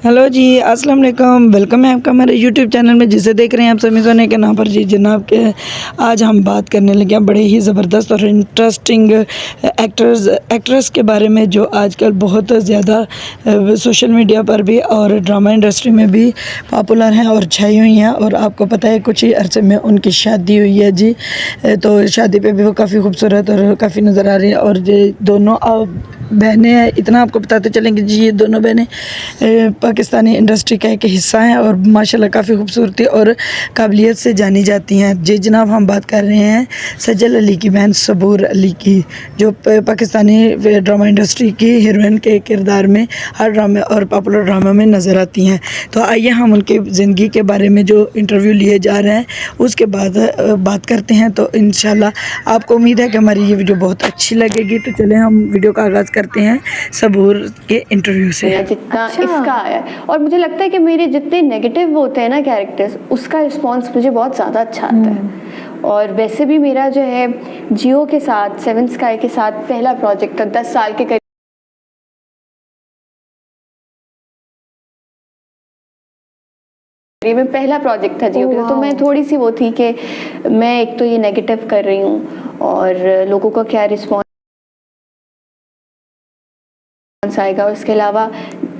Hello जी, अस्सलाम वालेकुम। Welcome है आपका हमारे यूट्यूब चैनल में, जिसे देख रहे हैं आप समी सोने के नाम पर। जी जनाब के आज हम बात करने लगे हैं बड़े ही ज़बरदस्त और इंटरेस्टिंग एक्ट्रेस के बारे में, जो आजकल बहुत ज़्यादा सोशल मीडिया पर भी और ड्रामा इंडस्ट्री में भी पॉपुलर हैं और छाई हुई हैं। और आपको पता है कुछ ही अरसे में उनकी शादी हुई है जी। तो शादी पे भी वो काफ़ी खूबसूरत और काफ़ी नज़र आ रही है। और ये दोनों बहनें हैं, इतना आपको बताते चलेंगे जी, ये दोनों बहनें पाकिस्तानी इंडस्ट्री का एक हिस्सा हैं और माशाल्लाह काफ़ी खूबसूरती और काबिलियत से जानी जाती हैं। जी जनाब, हम बात कर रहे हैं सजल अली की बहन सबूर अली की, जो पाकिस्तानी ड्रामा इंडस्ट्री की हीरोइन के किरदार में हर ड्रामे और पॉपुलर ड्रामा में नज़र आती हैं। तो आइए हम उनके ज़िंदगी के बारे में जो इंटरव्यू लिए जा रहे हैं उसके बाद बात करते हैं। तो इंशाल्लाह आपको उम्मीद है कि हमारी ये वीडियो बहुत अच्छी लगेगी। तो चलें हम वीडियो का आगाज़ करते हैं सबूर के इंटरव्यू से। जितना इसका आया है, और मुझे लगता है कि मेरे जितने नेगेटिव होते हैं ना कैरेक्टर्स, उसका रिस्पांस मुझे बहुत ज़्यादा अच्छा आता है। और वैसे भी मेरा जो है जियो के साथ, सेवन स्काई के साथ पहला प्रोजेक्ट था 10 साल के में पहला प्रोजेक्ट था जियो के साथ। तो मैं थोड़ी सी वो थी कि मैं एक तो ये नेगेटिव कर रही हूँ और लोगों का क्या रिस्पॉन्स आएगा। उसके अलावा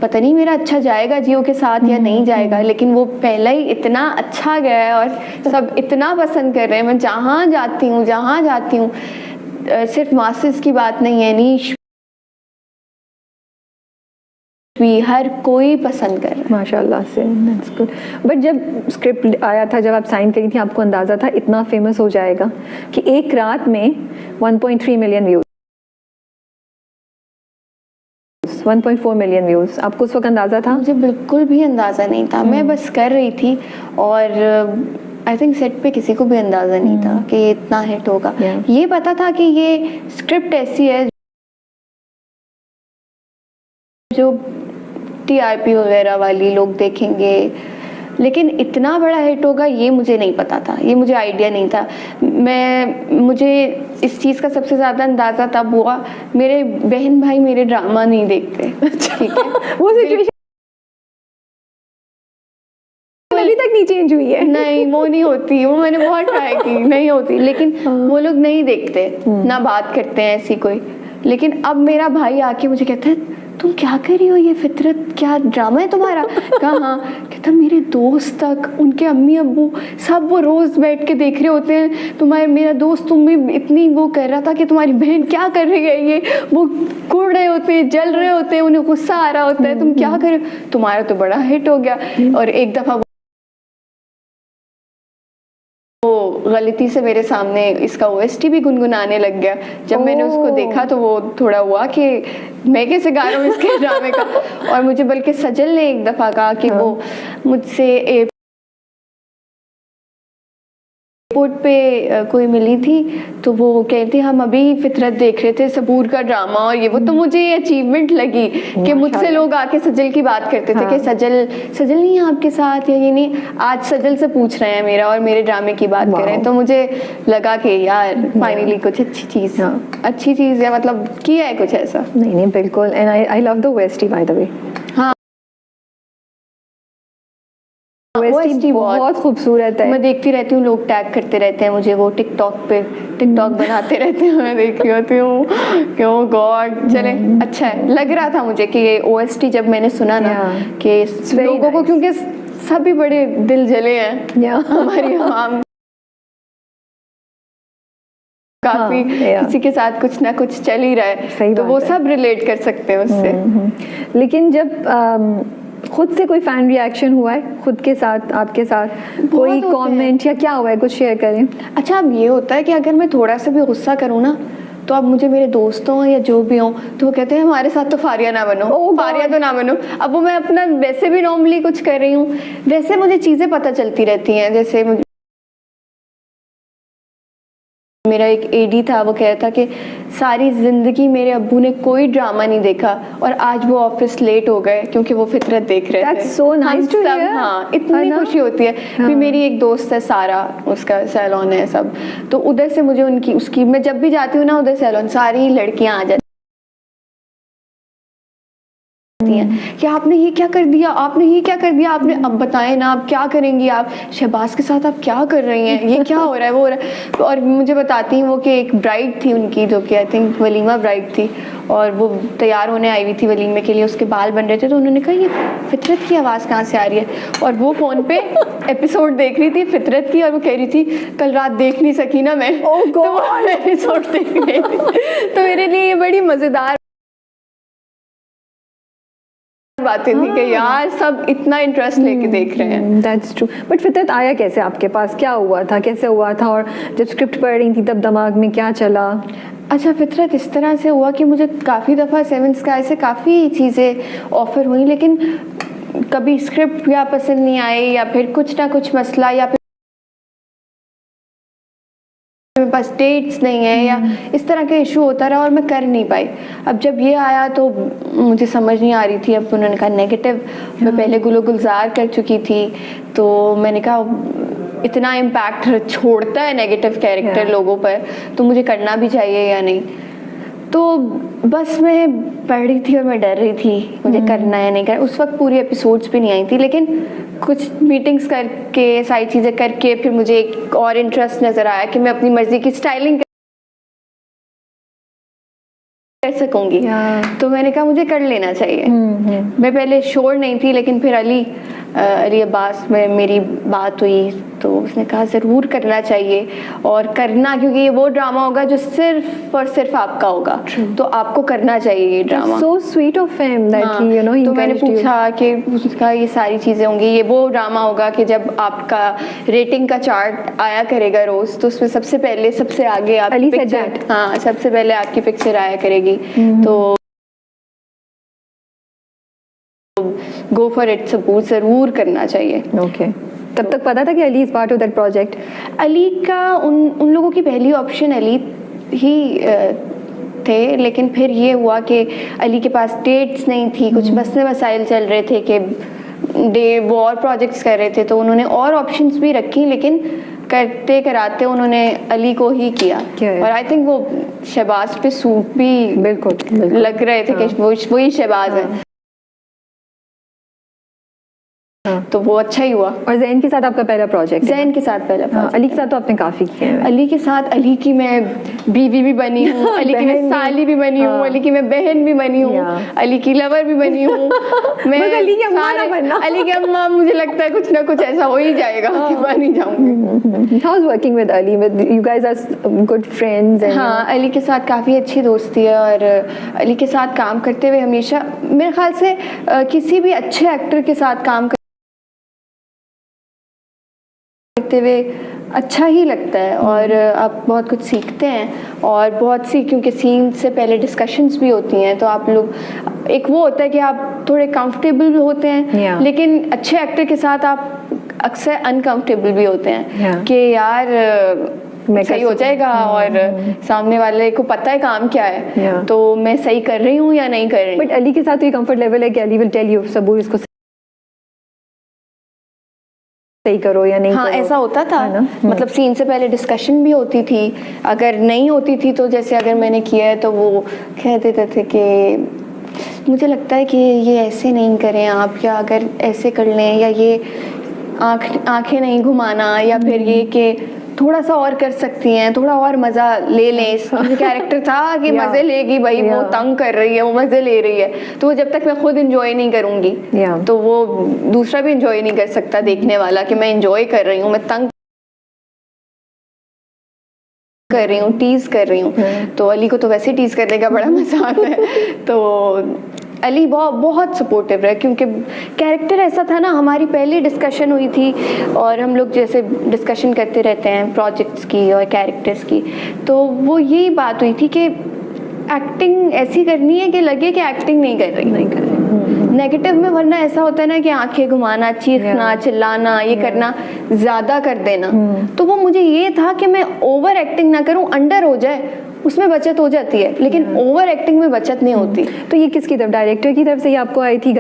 पता नहीं मेरा अच्छा जाएगा जियो के साथ या नहीं जाएगा, लेकिन वो पहला ही इतना अच्छा गया है और सब इतना पसंद कर रहे हैं। मैं जहाँ जाती हूँ सिर्फ मासेस की बात नहीं है, नीश भी हर कोई पसंद कर रहा है माशाल्लाह से। That's good. बट जब स्क्रिप्ट आया था, जब आप साइन करी थी, आपको अंदाज़ा था इतना फेमस हो जाएगा कि एक रात में 1.3 मिलियन व्यूज, 1.4 मिलियन व्यूज, आपको उस वक्त अंदाज़ा था? मुझे बिल्कुल भी अंदाज़ा नहीं था। मैं बस कर रही थी और आई थिंक सेट पे किसी को भी अंदाज़ा नहीं था कि ये इतना हिट होगा। ये पता था कि ये स्क्रिप्ट ऐसी है जो टीआरपी वगैरह वाली लोग देखेंगे, लेकिन इतना बड़ा हिट होगा ये मुझे नहीं पता था, ये मुझे आइडिया नहीं था। मुझे इस चीज़ का सबसे ज़्यादा अंदाज़ा तब हुआ, मेरे बहन भाई मेरे ड्रामा नहीं देखते। ठीक है, वो सिचुएशन अभी तक नहीं चेंज हुई है। नहीं, वो नहीं होती, वो मैंने बहुत ट्राई की, नहीं होती। लेकिन वो लोग नहीं देखते, ना बात करते हैं ऐसी कोई। लेकिन अब मेरा भाई आके मुझे कहता है तुम क्या कर रही हो, ये फितरत क्या ड्रामा है तुम्हारा? कहा हाँ। कहता मेरे दोस्त तक, उनके अम्मी अब्बू सब वो रोज़ बैठ के देख रहे होते हैं तुम्हारे, मेरा दोस्त तुम्हें इतनी वो कर रहा था कि तुम्हारी बहन क्या कर रही है, ये वो कुड़ रहे होते हैं, जल रहे होते हैं, उन्हें गुस्सा आ रहा होता है, तुम क्या कर रहे हो, तुम्हारा तो बड़ा हिट हो गया। और एक दफ़ा गलती से मेरे सामने इसका ओएसटी भी गुनगुनाने लग गया। जब मैंने उसको देखा तो वो थोड़ा हुआ कि मैं कैसे गा रहा हूँ इसके ड्रामे का। और मुझे बल्कि सजल ने एक दफ़ा कहा कि वो मुझसे एयरपोर्ट पे कोई मिली थी, तो वो कहती हम अभी फितरत देख रहे थे, सबूर का ड्रामा और ये वो। तो मुझे ये अचीवमेंट लगी कि मुझसे लोग आके सजल की बात करते थे कि सजल नहीं है आपके साथ या ये नहीं। आज सजल से पूछ रहे हैं मेरा और मेरे ड्रामे की बात कर रहे हैं। तो मुझे लगा कि यार फाइनली कुछ अच्छी चीज़ है, मतलब किया है कुछ ऐसा। नहीं बिल्कुल। And I love the OST by the way. OST बहुत खूबसूरत है। मैं देखती रहती हूँ, लोग टैग करते रहते हैं मुझे, वो टिकटॉक बनाते रहते हैं, मैं देख रही होती हूँ कि ओह गॉड। चले अच्छा है, लग रहा था मुझे कि ये ओएसटी जब मैंने सुना ना कि लोगों को, क्योंकि सभी बड़े दिल जले हैं हमारी आवाम, काफी किसी के साथ कुछ ना कुछ चल ही रहा है, तो वो सब रिलेट कर सकते हैं उससे। लेकिन जब खुद से कोई फैन रिएक्शन हुआ है, खुद के साथ, आपके साथ कोई कमेंट या क्या हुआ है, कुछ शेयर करें। अच्छा, अब ये होता है कि अगर मैं थोड़ा सा भी गुस्सा करूँ ना, तो अब मुझे मेरे दोस्तों या जो भी हों तो वो कहते हैं हमारे साथ तो फारिया ना बनो, फारिया तो ना बनो। अब वो मैं अपना वैसे भी नॉर्मली कुछ कर रही हूँ, वैसे मुझे चीज़ें पता चलती रहती हैं। जैसे मेरा एक एडी था, वो कह रहा था कि सारी ज़िंदगी मेरे अब्बू ने कोई ड्रामा नहीं देखा और आज वो ऑफिस लेट हो गए क्योंकि वो फितरत देख रहे थे। That's so nice to hear। हाँ, इतनी खुशी होती है। फिर मेरी एक दोस्त है सारा, उसका सैलून है सब, तो उधर से मुझे उसकी मैं जब भी जाती हूँ ना उधर सैलून, सारी लड़कियाँ आ जाती जाती हैं कि आपने ये क्या कर दिया, आपने ये क्या कर दिया, आपने अब बताएं ना, आप क्या करेंगी, आप शहबाज के साथ आप क्या कर रही हैं, ये क्या हो रहा है, वो हो रहा है। और मुझे बताती हैं वो कि एक ब्राइड थी उनकी, जो कि आई थिंक वलीमा ब्राइड थी, और वो तैयार होने आई हुई थी वलीमे के लिए, उसके बाल बन रहे थे, तो उन्होंने कहा ये फितरत की आवाज़ कहाँ से आ रही है, और वो फ़ोन पे एपिसोड देख रही थी फितरत की, और वो कह रही थी कल रात देख नहीं सकी ना मैं, तो वो एपिसोड देख रही थी। तो मेरे लिए ये बड़ी मज़ेदार बातें थी कि यार सब इतना इंटरेस्ट लेके देख रहे हैं। That's true. बट फितरत आया कैसे आपके पास, क्या हुआ था, कैसे हुआ था, और जब स्क्रिप्ट पढ़ रही थी तब दिमाग में क्या चला? अच्छा, फितरत इस तरह से हुआ कि मुझे काफ़ी दफ़ा सेवन स्काई से काफ़ी चीज़ें ऑफ़र हुई, लेकिन कभी स्क्रिप्ट या पसंद नहीं आई, या फिर कुछ ना कुछ मसला, या फिर मेरे पास डेट्स नहीं है, या इस तरह का इशू होता रहा और मैं कर नहीं पाई। अब जब ये आया तो मुझे समझ नहीं आ रही थी। अब उन्होंने कहा नेगेटिव, मैं पहले गुलो गुलजार कर चुकी थी, तो मैंने कहा इतना इम्पैक्ट छोड़ता है नेगेटिव कैरेक्टर लोगों पर, तो मुझे करना भी चाहिए या नहीं। तो बस मैं पढ़ रही थी और मैं डर रही थी मुझे करना है नहीं करना। उस वक्त पूरी एपिसोड्स भी नहीं आई थी, लेकिन कुछ मीटिंग्स करके सारी चीज़ें करके फिर मुझे एक और इंटरेस्ट नज़र आया कि मैं अपनी मर्ज़ी की स्टाइलिंग कर सकूंगी। तो मैंने कहा मुझे कर लेना चाहिए। मैं पहले श्योर नहीं थी, लेकिन फिर अली अब्बास में मेरी बात हुई तो उसने कहा ज़रूर करना चाहिए और करना, क्योंकि ये वो ड्रामा होगा जो सिर्फ और सिर्फ आपका होगा, तो आपको करना चाहिए ये drama. So sweet of him that he, you know, तो मैंने पूछा कि उसका ये सारी चीज़ें होंगी, ये वो ड्रामा होगा कि जब आपका रेटिंग का चार्ट आया करेगा रोज़, तो उसमें सबसे पहले सबसे आगे आपकी पिक्चर, हाँ सबसे पहले आपकी पिक्चर आया करेगी। तो गो फॉर इट, सबूत ज़रूर करना चाहिए। ओके। तब तक पता था कि Ali is part of that project? Ali का उन लोगों की पहली ऑप्शन अली ही थे, लेकिन फिर ये हुआ कि अली के पास डेट्स नहीं थी, कुछ मसले मसाइल चल रहे थे कि वो और प्रोजेक्ट्स कर रहे थे, तो उन्होंने और ऑप्शंस भी रखी, लेकिन करते कराते उन्होंने अली को ही किया। और आई थिंक वो शहबाज पे सूट भी बिल्कुल लग रहे थे कि वही शहबाज है, तो वो अच्छा ही हुआ। और जैन के साथ आपका पहला प्रोजेक्ट? जैन के साथ पहला प्रोजेक्ट। अली के साथ तो आपने काफ़ी किए हैं। अली के साथ, अली की मैं बीवी भी बनी हूँ, अली की मैं साली भी बनी हूँ, अली की मैं बहन भी बनी हूँ, अली की लवर भी बनी हूँ। मैं अली की अम्मा ना बनना। अली की अम्मा, मुझे लगता है कुछ ना कुछ ऐसा हो ही जाएगा कि बन ही जाऊंगी। How's working with Ali? You guys are good friends? हाँ, अली के साथ काफ़ी अच्छी दोस्ती है, और अली के साथ काम करते हुए हमेशा मेरे ख्याल से किसी भी अच्छे एक्टर के साथ काम करते हुए अच्छा ही लगता है, और आप बहुत कुछ सीखते हैं, और बहुत सी, क्योंकि सीन से पहले डिस्कशंस भी होती हैं, तो आप लोग, एक वो होता है कि आप थोड़े कंफर्टेबल होते हैं, लेकिन अच्छे एक्टर के साथ आप अक्सर अनकंफर्टेबल भी होते हैं कि यार सही हो जाएगा, और सामने वाले को पता है काम क्या है, तो मैं सही कर रही हूँ या नहीं कर रही। बट अली के साथ तो ये कंफर्ट लेवल है कि अली विल टेल यू सबूर इसको सही करो या नहीं करो। ऐसा होता था, मतलब सीन से पहले डिस्कशन भी होती थी, अगर नहीं होती थी तो जैसे अगर मैंने किया है तो वो कह देते थे कि मुझे लगता है कि ये ऐसे नहीं करें आप, या अगर ऐसे कर लें, या ये आंखें नहीं घुमाना, या फिर ये कि थोड़ा सा और कर सकती हैं, थोड़ा और मज़ा ले लें। इसमें कैरेक्टर था कि मज़े लेगी भाई, वो तंग कर रही है, वो मज़े ले रही है, तो जब तक मैं खुद इंजॉय नहीं करूँगी तो वो दूसरा भी इंजॉय नहीं कर सकता, देखने वाला, कि मैं इंजॉय कर रही हूँ, मैं तंग कर रही हूँ, टीज कर रही हूँ। तो अली को तो वैसे टीज करने का बड़ा मजा आता है। तो अली बहुत सपोर्टिव रहा, क्योंकि कैरेक्टर ऐसा था ना, हमारी पहली डिस्कशन हुई थी, और हम लोग जैसे डिस्कशन करते रहते हैं प्रोजेक्ट्स की और कैरेक्टर्स की, तो वो यही बात हुई थी कि एक्टिंग ऐसी करनी है कि लगे कि एक्टिंग नहीं कर रही नेगेटिव में, वरना ऐसा होता है ना कि आंखें घुमाना, चीखना, चिल्लाना, ये करना, ज़्यादा कर देना। तो वो मुझे ये था कि मैं ओवर एक्टिंग ना करूं, अंडर हो जाए, उसमें बचत हो जाती है, लेकिन ओवर एक्टिंग में बचत नहीं होती। तो ये किसकी तरफ, डायरेक्टर की तरफ से ही आपको आई थी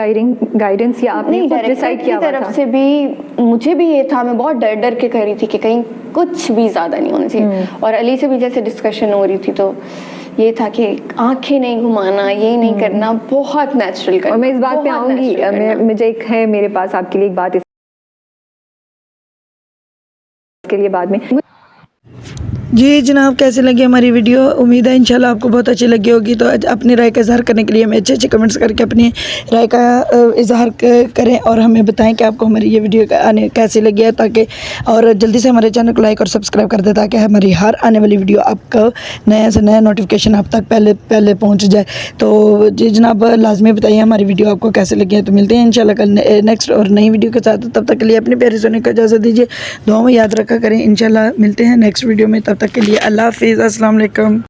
गाइडेंस, या आपने खुद डिसाइड किया? डायरेक्टर की तरफ से भी मुझे भी ये था, मैं बहुत डर के कर रही थी कि कहीं कुछ भी ज़्यादा नहीं होना चाहिए। और अली से भी जैसे डिस्कशन हो रही थी तो ये था कि आंखें नहीं घुमाना, ये नहीं करना, बहुत नेचुरल करना। और मैं इस बात पे बहुत आऊंगी, natural करना। मुझे एक है मेरे पास आपके लिए एक बात इसके लिए बाद में। जी जनाब, कैसी लगी हमारी वीडियो? उम्मीद है इंशाल्लाह आपको बहुत अच्छी लगी होगी। तो अपनी राय का इजहार करने के लिए हमें अच्छे अच्छे कमेंट्स करके अपनी राय का इजहार करें और हमें बताएं कि आपको हमारी ये वीडियो कैसी लगी है, ताकि और जल्दी से हमारे चैनल को लाइक और सब्सक्राइब कर दें ताकि हमारी हर आने वाली वीडियो आपको नया से नया नोटिफिकेशन आप तक पहले पहुँच जाए। तो जी जनाब, लाजमी बताइए हमारी वीडियो आपको कैसे लगी है। तो मिलते हैं इंशाल्लाह कल नेक्स्ट और नई वीडियो के साथ। तब तक के लिए अपनी प्यारी सोने को इजाज़त दीजिए, दुआ में याद रखा करें। इंशाल्लाह मिलते हैं नेक्स्ट वीडियो में, तब तक के लिए अल्लाह हाफिज़, अस्सलाम वालेकुम।